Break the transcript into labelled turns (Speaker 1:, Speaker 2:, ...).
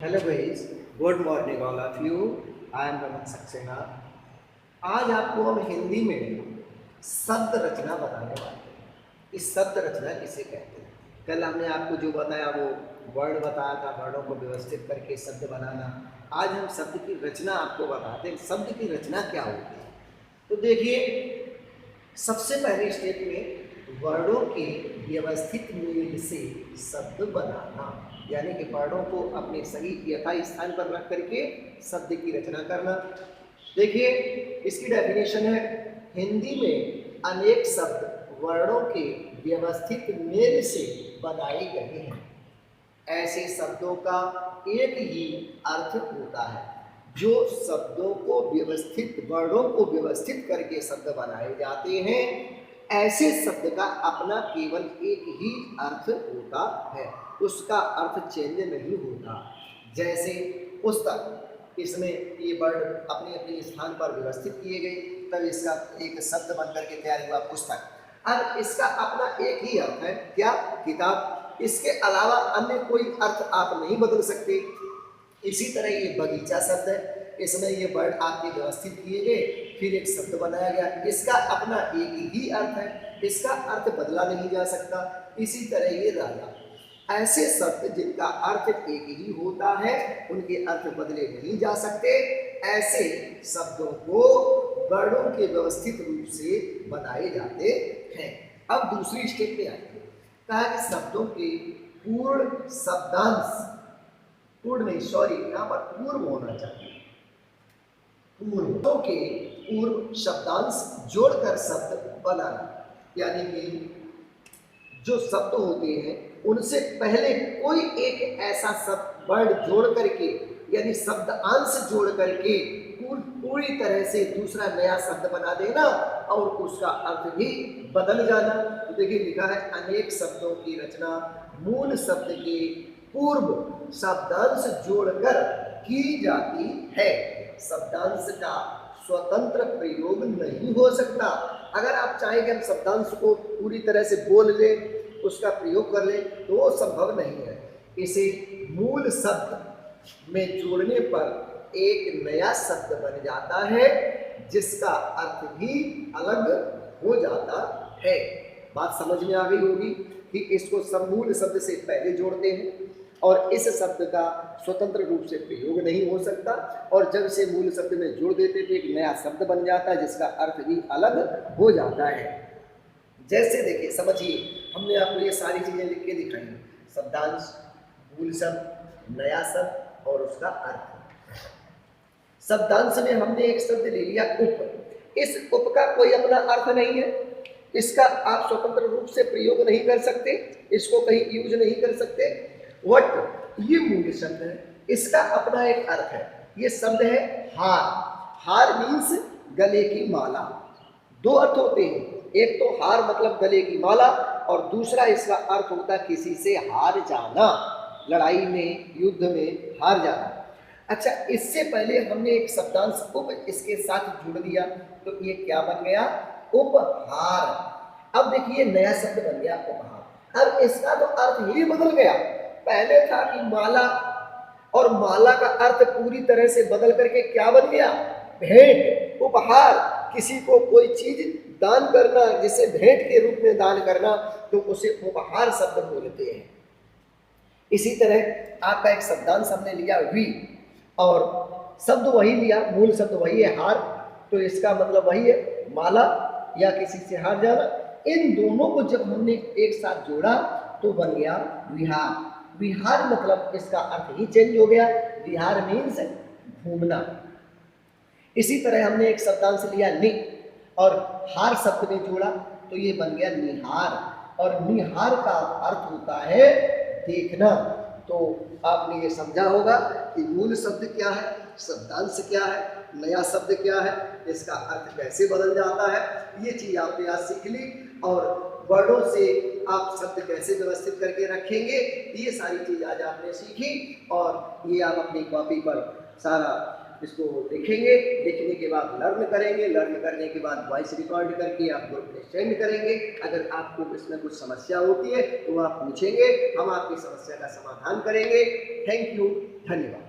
Speaker 1: Hello guys, good morning all of you. I am Raman Saxena. आज आपको हम हिंदी में शब्द रचना बताने वाले हैं। इस शब्द रचना किसे कहते हैं? कल हमने आपको जो बताया वो वर्ड बताया था, वर्डों को व्यवस्थित करके शब्द बनाना। आज हम शब्द की रचना आपको बताते हैं। शब्द की रचना क्या होती है? तो देखिए, सबसे पहले स्टेप में वर्डों के व्यवस्थित मेल से शब्द बनाना, यानी कि वर्डों को अपने सही यथा स्थान पर रख करके शब्द की रचना करना। देखिए, इसकी डेफिनेशन है, हिंदी में अनेक शब्द वर्डों के व्यवस्थित मेल से बनाए गए हैं। ऐसे शब्दों का एक ही अर्थ होता है। जो शब्दों को व्यवस्थित, वर्णों को व्यवस्थित करके शब्द बनाए जाते हैं, ऐसे शब्द का अपना केवल एक ही अर्थ होता है, उसका अर्थ चेंज नहीं होता। जैसे पुस्तक, इसमें ये वर्ड अपने अपने स्थान पर व्यवस्थित किए गए, तब इसका एक शब्द बनकर के तैयार हुआ पुस्तक। अब इसका अपना एक ही अर्थ है, क्या? किताब। इसके अलावा अन्य कोई अर्थ आप नहीं बदल सकते। इसी तरह ये बगीचा शब्द है, इसमें ये वर्ड आपके व्यवस्थित किए गए, फिर एक शब्द बनाया गया, इसका अपना एक ही अर्थ है, इसका अर्थ बदला नहीं जा सकता। इसी तरह ये राजा। ऐसे शब्द जिनका अर्थ एक ही होता है, उनके अर्थ बदले नहीं जा सकते, ऐसे शब्दों को वर्णों के व्यवस्थित रूप से बनाए जाते हैं। अब दूसरी स्टेप पे आएंगे। कहा कि शब्दों के पूर्ण शब्दांश, पूर्ण नहीं, सॉरी, यहाँ पर पूर्व होना चाहिए, पूर्वों के पूर्व शब्दांश जोड़कर शब्द बनाना, यानी कि जो शब्द होते हैं उनसे पहले कोई एक ऐसा शब्द वर्ड जोड़ करके, यानी शब्द अंश जोड़ करके पूरी तरह से दूसरा नया शब्द बना देना और उसका अर्थ भी बदल जाना। तो देखिए, लिखा है, अनेक शब्दों की रचना मूल शब्द के पूर्व शब्दांश जोड़कर की जाती है। शब्दांश का स्वतंत्र प्रयोग नहीं हो सकता। अगर आप चाहें कि हम शब्दांश को पूरी तरह से बोल लें, उसका प्रयोग कर लें, तो वो संभव नहीं है। इसे मूल शब्द में जोड़ने पर एक नया शब्द बन जाता है, जिसका अर्थ भी अलग हो जाता है। बात समझ में आ गई होगी कि इसको मूल शब्द से पहले जोड़ते हैं और इस शब्द का स्वतंत्र रूप से प्रयोग नहीं हो सकता, और जब से मूल शब्द में जोड़ देते तो एक नया शब्द बन जाता है, जिसका अर्थ भी अलग हो जाता है। जैसे देखिए, समझिए, हमने आपको ये सारी चीजें लिख के दिखाई, शब्दांश, मूल शब्द, नया शब्द और उसका अर्थ। शब्दांश में हमने एक शब्द ले लिया उप। इस उप का कोई अपना अर्थ नहीं है, इसका आप स्वतंत्र रूप से प्रयोग नहीं कर सकते, इसको कहीं यूज नहीं कर सकते। वट, ये मूल शब्द है, इसका अपना एक अर्थ है। ये शब्द है हार। हार मीन्स गले की माला। दो अर्थ होते हैं, एक तो हार मतलब गले की माला, और दूसरा इसका अर्थ होता है किसी से हार जाना, लड़ाई में, युद्ध में हार जाना। अच्छा, इससे पहले हमने एक शब्दांश उप इसके साथ जुड़ दिया, तो ये क्या बन गया? उपहार। अब देखिए, नया शब्द बन गया उपहार। अब इसका तो अर्थ ही बदल गया। पहले था कि माला, और माला का अर्थ पूरी तरह से बदल करके क्या बन गया? भेंट, उपहार। किसी को कोई चीज दान करना, जिसे भेंट के रूप में दान करना, तो उसे उपहार शब्द बोलते हैं। इसी तरह आपका एक शब्दांश हमने लिया वी, और शब्द वही लिया, मूल शब्द वही है हार, तो इसका मतलब वही है माला या किसी से हार जाना। इन दोनों को जब हमने एक साथ जोड़ा तो बन गया विहार। विहार मतलब इसका अर्थ ही चेंज हो गया, विहार मीन्स घूमना। इसी तरह हमने एक शब्दांश लिया नि, और हार शब्द में जोड़ा तो ये बन गया निहार, और निहार का अर्थ होता है देखना। तो आपने ये समझा होगा कि मूल शब्द क्या है, शब्दांश क्या है, नया शब्द क्या है, इसका अर्थ कैसे बदल जाता है। ये चीज आपने आज सीख ली, और वर्डों से आप शब्द कैसे व्यवस्थित करके रखेंगे, ये सारी चीज आज आपने सीखी। और ये आप अपनी कॉपी पर सारा इसको लिखेंगे, लिखने के बाद लर्न करेंगे, लर्न करने के बाद वॉइस रिकॉर्ड करके आप ग्रुप में सेंड करेंगे। अगर आपको इसमें कुछ समस्या होती है तो आप पूछेंगे, हम आपकी समस्या का समाधान करेंगे। थैंक यू, धन्यवाद।